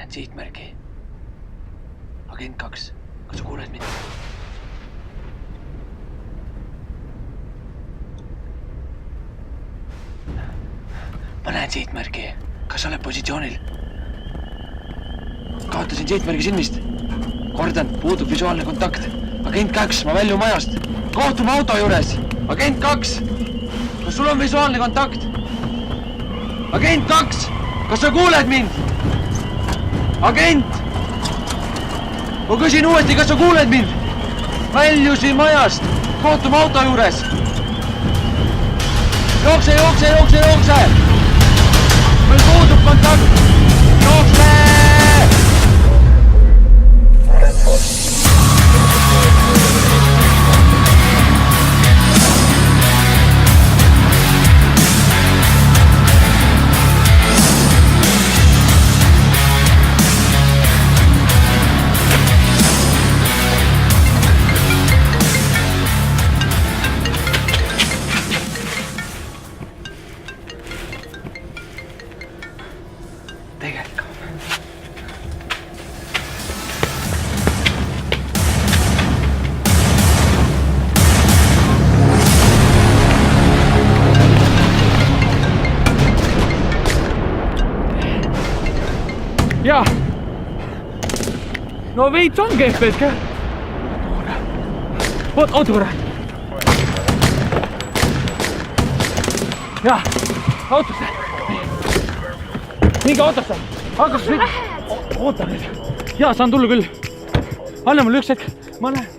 näen sihtmärgi. Agent 2, kas sa kuuled mind? Ma näen sihtmärgi. Kas sa oled positsioonil? Kaotasin sihtmärgi silmist. Kordan, puudub visuaalne kontakt. Agent 2, ma väljun majast. Kohtume auto juures. Agent 2, kas sul on visuaalne kontakt? Agent 2, kas sa kuuled mind? Agent! Ma küsin uuesti, kas sa kuuled mind? Väljusin majast. Kohtume auto juures. Jookse! Meil puudub kontakt! Jookse! Jaa. No veits on kehved ka. Oota korra. Jaa, autosse. Minge autosse. Oota nüüd. Jaa, saan tulla küll. Anna mulle üks hetk. Ma lähen.